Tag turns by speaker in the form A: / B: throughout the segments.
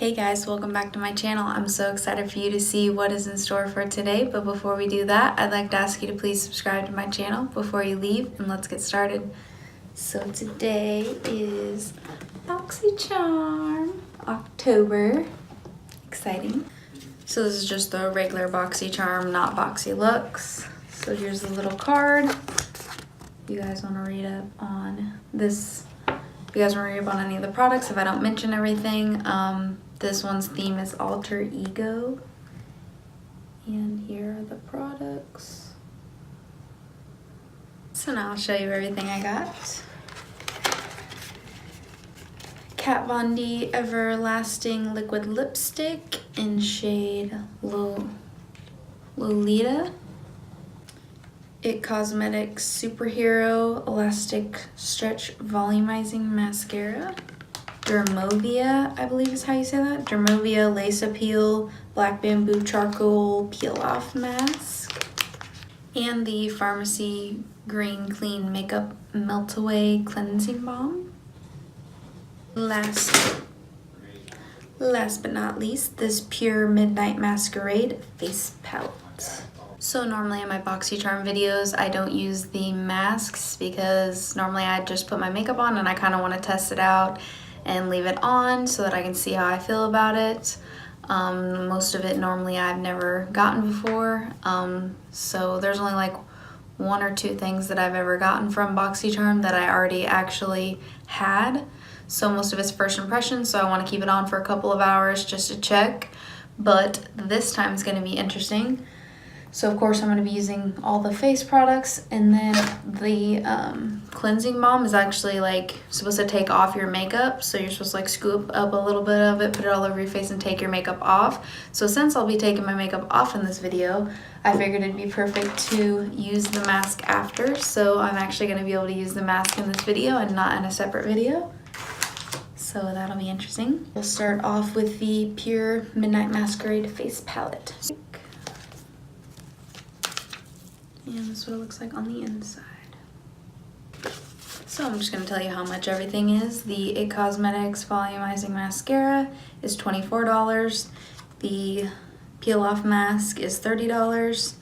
A: Hey guys, welcome back to my channel. I'm so excited for you to see what is in store for today, but before we do that, I'd like to ask you to please subscribe to my channel before you leave, and let's get started. So today is Boxycharm October. Exciting. So this is just the regular Boxycharm, not Boxy Looks. So here's the little card. If you guys want to read up on this, if you guys want to read up on any of the products, if I don't mention everything, this one's theme is alter ego. And here are the products. So now I'll show you everything I got. Kat Von D Everlasting Liquid Lipstick in shade Lolita. It Cosmetics Superhero Elastic Stretch Volumizing Mascara. Dermovia, I believe is how you say that. Dermovia Lace Appeal Black Bamboo Charcoal Peel Off Mask. And the Pharmacy Green Clean Makeup Melt Away Cleansing Balm. Last but not least, this Pure Midnight Masquerade Face Palette. So normally in my Boxycharm videos, I don't use the masks because normally I just put my makeup on and I kind of want to test it out and leave it on so that I can see how I feel about it. Most of it normally I've never gotten before. So there's only like one or two things that I've ever gotten from Boxycharm that I already actually had. So most of it's first impressions, so I want to keep it on for a couple of hours just to check. But this time is going to be interesting. So of course I'm going to be using all the face products, and then the cleansing balm is actually like supposed to take off your makeup. So you're supposed to like scoop up a little bit of it, put it all over your face and take your makeup off. So since I'll be taking my makeup off in this video, I figured it'd be perfect to use the mask after. So I'm actually going to be able to use the mask in this video and not in a separate video. So that'll be interesting. We'll start off with the Pure Midnight Masquerade Face Palette. And this is what it looks like on the inside. So I'm just going to tell you how much everything is. The It Cosmetics Volumizing Mascara is $24. The Peel Off Mask is $30.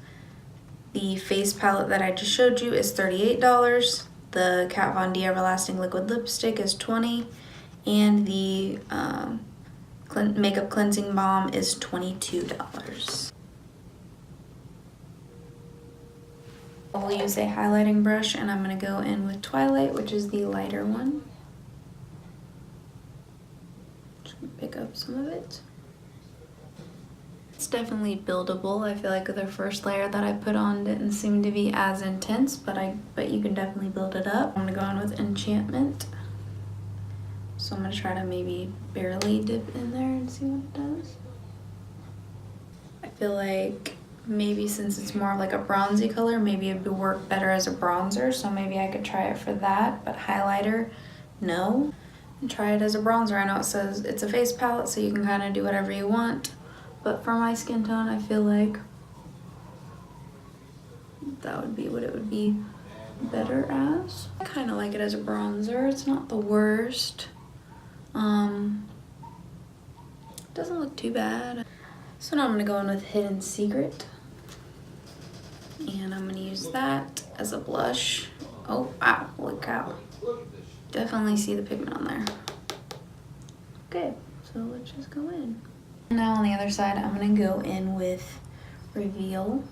A: The face palette that I just showed you is $38. The Kat Von D Everlasting Liquid Lipstick is $20. And the Makeup Cleansing Balm is $22. I'll use a highlighting brush and I'm going to go in with Twilight, which is the lighter one. Just going to pick up some of it. It's definitely buildable. I feel like the first layer that I put on didn't seem to be as intense, but you can definitely build it up. I'm going to go in with Enchantment. So I'm going to try to maybe barely dip in there and see what it does. I feel like maybe since it's more of like a bronzy color, maybe it would work better as a bronzer, so maybe I could try it for that. But highlighter, no. And try it as a bronzer. I know it says it's a face palette, so you can kind of do whatever you want, but for my skin tone, I feel like that would be what it would be better as. I kind of like it as a bronzer. It's not the worst. Doesn't look too bad. So now I'm gonna go in with Hidden Secret. And I'm gonna use that as a blush. Oh, wow, look out. Definitely see the pigment on there. Okay, so let's just go in. Now on the other side, I'm gonna go in with Reveal.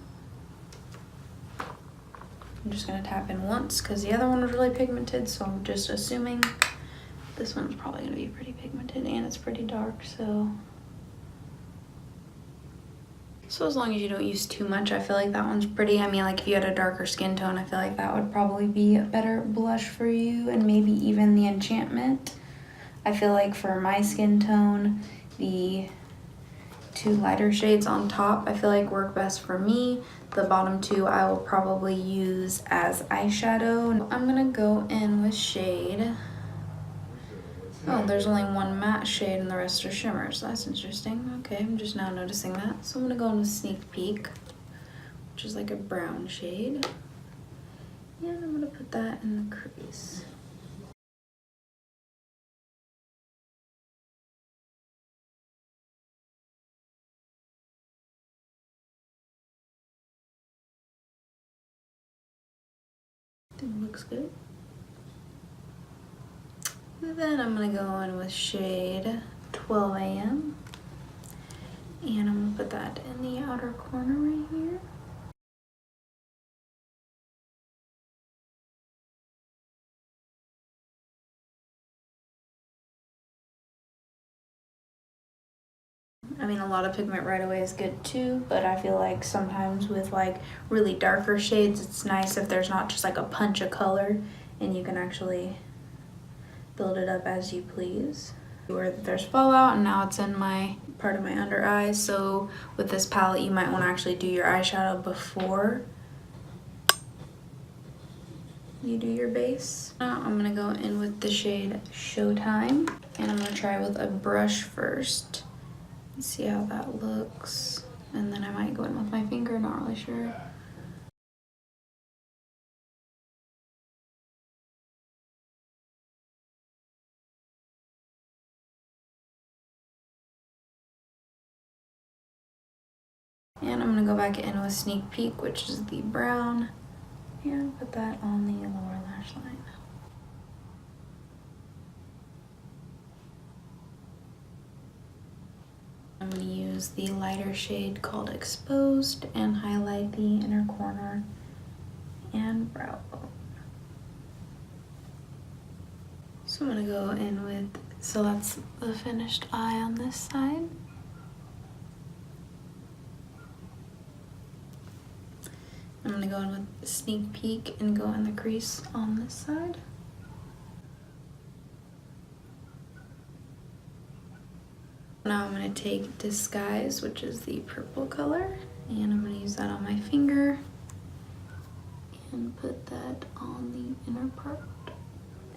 A: I'm just gonna tap in once because the other one was really pigmented, so I'm just assuming this one's probably gonna be pretty pigmented and it's pretty dark, so as long as you don't use too much, I feel like that one's pretty. I mean, like if you had a darker skin tone, I feel like that would probably be a better blush for you, and maybe even the Enchantment. I feel like for my skin tone, the two lighter shades on top, I feel like work best for me. The bottom two I will probably use as eyeshadow. I'm gonna go in with shade. Oh, there's only one matte shade and the rest are shimmers. That's interesting. Okay, I'm just now noticing that. So I'm gonna go in with Sneak Peek, which is like a brown shade. And I'm gonna put that in the crease. Looks good. Then I'm gonna go in with shade 12 a.m. and I'm gonna put that in the outer corner right here. I mean, a lot of pigment right away is good too, but I feel like sometimes with like really darker shades, it's nice if there's not just like a punch of color and you can actually build it up as you please. Where there's fallout, and now it's in my part of my under eye, so with this palette you might want to actually do your eyeshadow before you do your base. Now I'm gonna go in with the shade Showtime, and I'm gonna try with a brush first and see how that looks, and then I might go in with my finger, not really sure. And I'm gonna go back in with Sneak Peek, which is the brown, and put that on the lower lash line. I'm going to use the lighter shade called Exposed and highlight the inner corner and brow bone. So I'm going to go in with, so that's the finished eye on this side. I'm going to go in with Sneak Peek and go in the crease on this side. Now I'm going to take Disguise, which is the purple color, and I'm going to use that on my finger and put that on the inner part.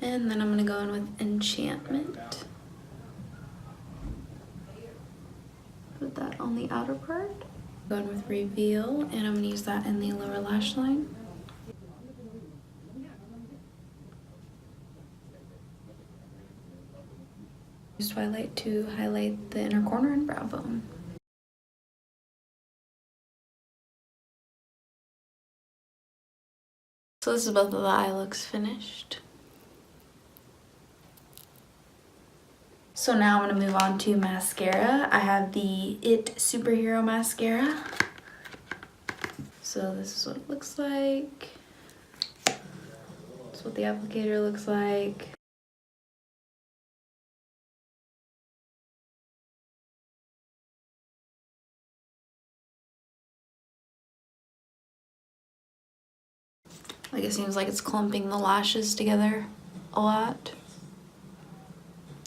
A: And then I'm going to go in with Enchantment. Put that on the outer part. Go in with Reveal, and I'm going to use that in the lower lash line. Use Twilight to highlight the inner corner and brow bone. So this is both of the eye looks finished. So now I'm going to move on to mascara. I have the It Superhero Mascara. So this is what it looks like. That's what the applicator looks like. Like it seems like it's clumping the lashes together a lot.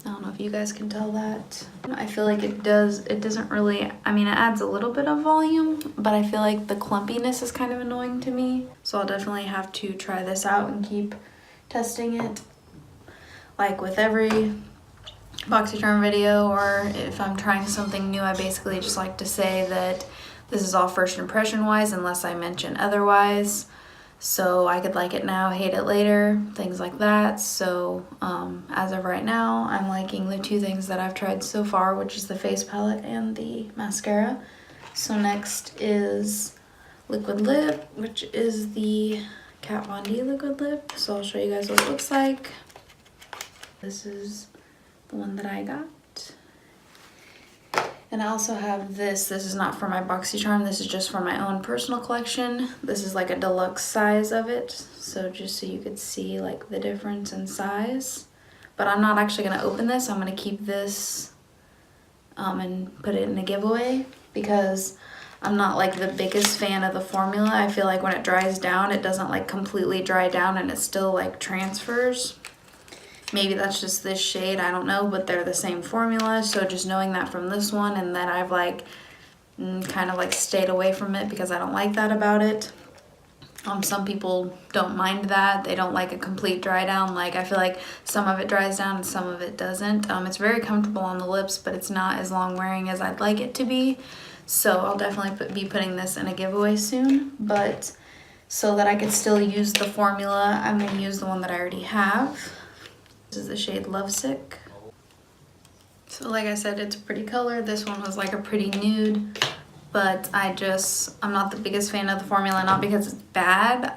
A: I don't know if you guys can tell that. I feel like it doesn't really, I mean, it adds a little bit of volume, but I feel like the clumpiness is kind of annoying to me. So I'll definitely have to try this out and keep testing it. Like with every Boxycharm video, or if I'm trying something new, I basically just like to say that this is all first impression wise unless I mention otherwise. So I could like it now, hate it later, things like that. So as of right now, I'm liking the two things that I've tried so far, which is the face palette and the mascara. So next is liquid lip, which is the Kat Von D liquid lip. So I'll show you guys what it looks like. This is the one that I got. And I also have this. This is not for my Boxycharm. This is just for my own personal collection. This is like a deluxe size of it. So just so you could see like the difference in size. But I'm not actually going to open this. I'm going to keep this and put it in a giveaway because I'm not like the biggest fan of the formula. I feel like when it dries down, it doesn't like completely dry down and it still like transfers. Maybe that's just this shade, I don't know, but they're the same formula. So just knowing that from this one, and then I've like kind of like stayed away from it because I don't like that about it. Some people don't mind that. They don't like a complete dry down. Like I feel like some of it dries down and some of it doesn't. It's very comfortable on the lips, but it's not as long wearing as I'd like it to be. So I'll definitely be putting this in a giveaway soon. But so that I could still use the formula, I'm going to use the one that I already have. This is the shade Lovesick. So like I said, it's a pretty color. This one was like a pretty nude, but I'm not the biggest fan of the formula, not because it's bad.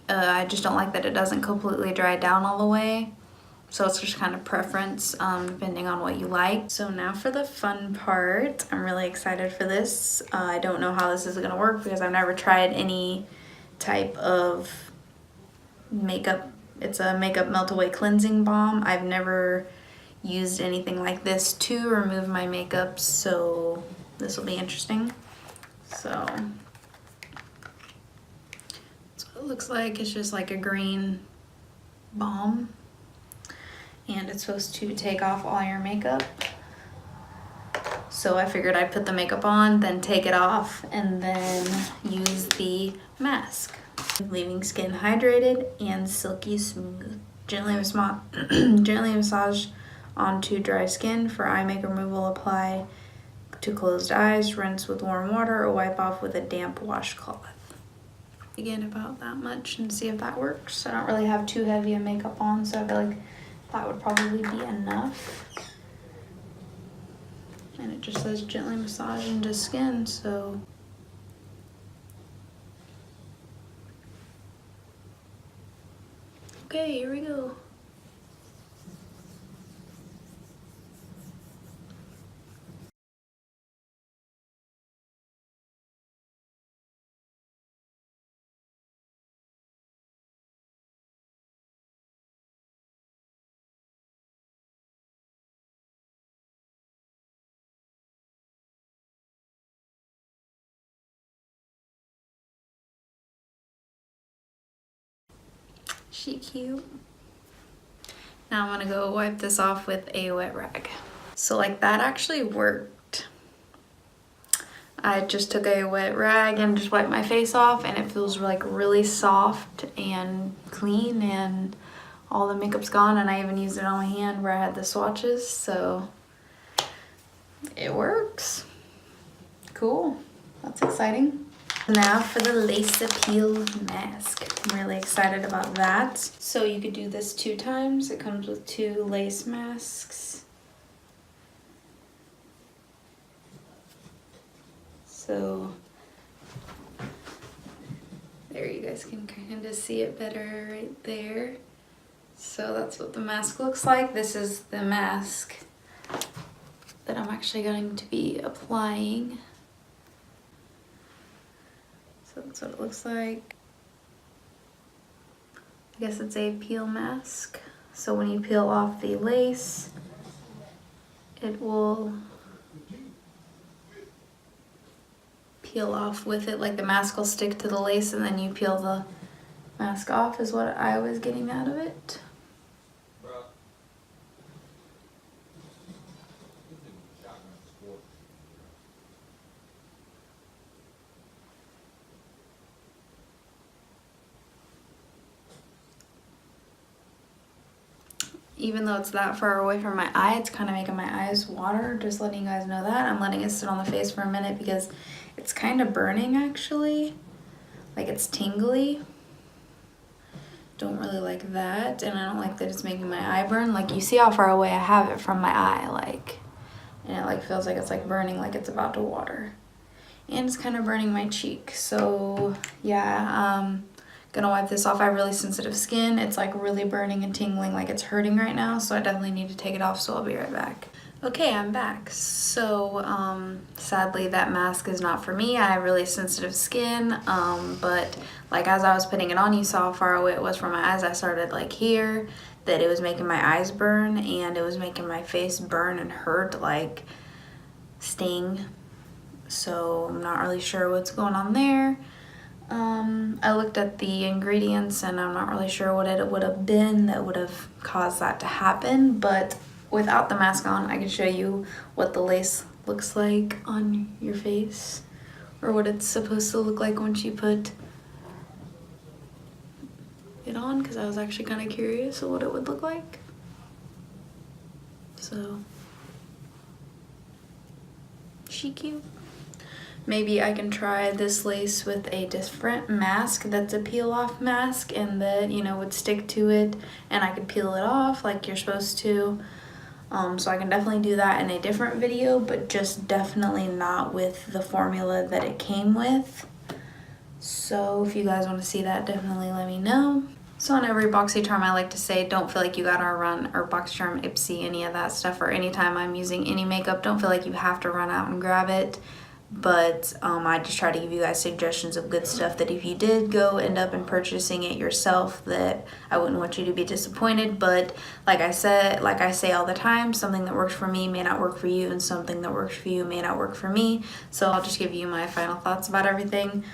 A: I just don't like that it doesn't completely dry down all the way. So it's just kind of preference, depending on what you like. So now for the fun part. I'm really excited for this. I don't know how this is gonna work because I've never tried any type of makeup. It's a makeup melt away cleansing balm. I've never used anything like this to remove my makeup, so this will be interesting. So that's what it looks like. It's just like a green balm, and it's supposed to take off all your makeup. So I figured I'd put the makeup on, then take it off, and then use the mask, leaving skin hydrated and silky smooth. Gently massage onto dry skin. For eye makeup removal, apply to closed eyes, rinse with warm water, or wipe off with a damp washcloth. Again, about that much and see if that works. I don't really have too heavy a makeup on, so I feel like that would probably be enough. And it just says gently massage into skin, so. Okay, here we go. She cute. Now I'm gonna go wipe this off with a wet rag. So like that actually worked. I just took a wet rag and just wiped my face off, and it feels like really soft and clean, and all the makeup's gone, and I even used it on my hand where I had the swatches, so it works. Cool, that's exciting. Now for the lace appeal mask. I'm really excited about that. So you could do this 2 times. It comes with 2 lace masks. So there, you guys can kind of see it better right there. So that's what the mask looks like. This is the mask that I'm actually going to be applying. So that's what it looks like. I guess it's a peel mask. So when you peel off the lace, it will peel off with it. Like the mask will stick to the lace and then you peel the mask off, is what I was getting out of it. Even though it's that far away from my eye, it's kind of making my eyes water. Just letting you guys know that. I'm letting it sit on the face for a minute because it's kind of burning actually. Like it's tingly. Don't really like that. And I don't like that it's making my eye burn. Like you see how far away I have it from my eye, like, and it like feels like it's like burning, like it's about to water. And it's kind of burning my cheek. So yeah, gonna wipe this off. I have really sensitive skin. It's like really burning and tingling, like it's hurting right now, so I definitely need to take it off, so I'll be right back. Okay, I'm back. So sadly that mask is not for me. I have really sensitive skin, but like as I was putting it on, you saw how far away it was from my eyes. I started like here, that it was making my eyes burn, and it was making my face burn and hurt, like sting. So I'm not really sure what's going on there. I looked at the ingredients and I'm not really sure what it would have been that would have caused that to happen, but without the mask on, I can show you what the lace looks like on your face, or what it's supposed to look like once you put it on, because I was actually kind of curious of what it would look like. So, she cute. Maybe I can try this lace with a different mask that's a peel off mask, and that, you know, would stick to it and I could peel it off like you're supposed to. So I can definitely do that in a different video, but just definitely not with the formula that it came with. So if you guys want to see that, definitely let me know. So on every Boxycharm, I like to say, don't feel like you gotta run, or Boxycharm, ipsy, any of that stuff, or anytime I'm using any makeup, don't feel like you have to run out and grab it. But I just try to give you guys suggestions of good stuff that if you did go end up in purchasing it yourself, that I wouldn't want you to be disappointed. But like I say all the time, something that works for me may not work for you, and something that works for you may not work for me. So I'll just give you my final thoughts about everything.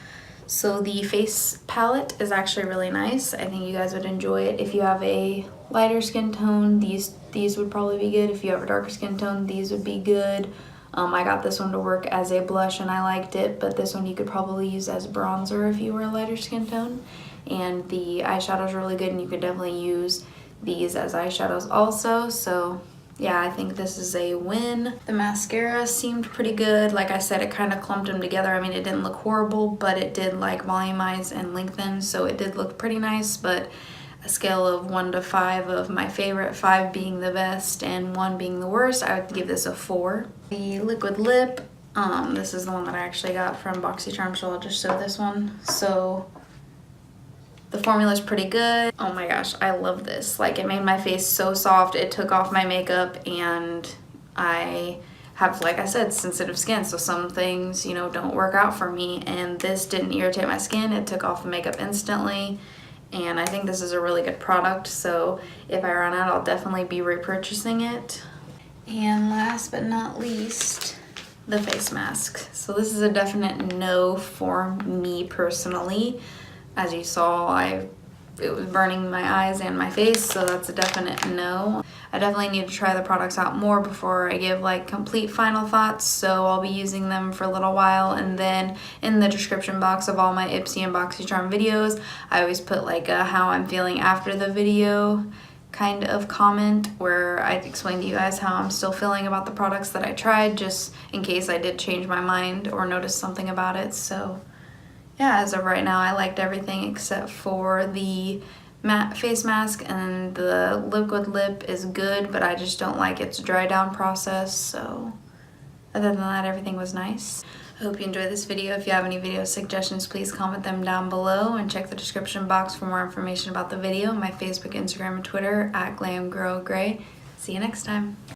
A: So the face palette is actually really nice. I think you guys would enjoy it. If you have a lighter skin tone, these would probably be good. If you have a darker skin tone, these would be good. I got this one to work as a blush and I liked it, but this one you could probably use as bronzer if you were a lighter skin tone. And the eyeshadows are really good, and you could definitely use these as eyeshadows also. So yeah, I think this is a win. The mascara seemed pretty good. Like I said, it kind of clumped them together. I mean, it didn't look horrible, but it did like volumize and lengthen, so it did look pretty nice. But a scale of 1 to 5 of my favorite, 5 being the best and 1 being the worst, I would give this a 4. The liquid lip, this is the one that I actually got from Boxycharm, so I'll just show this one. So the formula is pretty good. Oh my gosh, I love this. Like, it made my face so soft. It took off my makeup, and I have, like I said, sensitive skin, so some things, you know, don't work out for me, and this didn't irritate my skin. It took off the makeup instantly, and I think this is a really good product. So if I run out, I'll definitely be repurchasing it. And last but not least, the face mask. So this is a definite no for me personally. As you saw, it was burning my eyes and my face, so that's a definite no. I definitely need to try the products out more before I give like complete final thoughts, so I'll be using them for a little while, and then in the description box of all my ipsy and Boxycharm videos, I always put like a how I'm feeling after the video kind of comment, where I explain to you guys how I'm still feeling about the products that I tried, just in case I did change my mind or notice something about it. So yeah, as of right now, I liked everything except for the matte face mask, and the liquid lip is good, but I just don't like its dry down process. So other than that, everything was nice. I hope you enjoyed this video. If you have any video suggestions, please comment them down below, and check the description box for more information about the video. My Facebook, Instagram, and Twitter at GlamGirl. See you next time.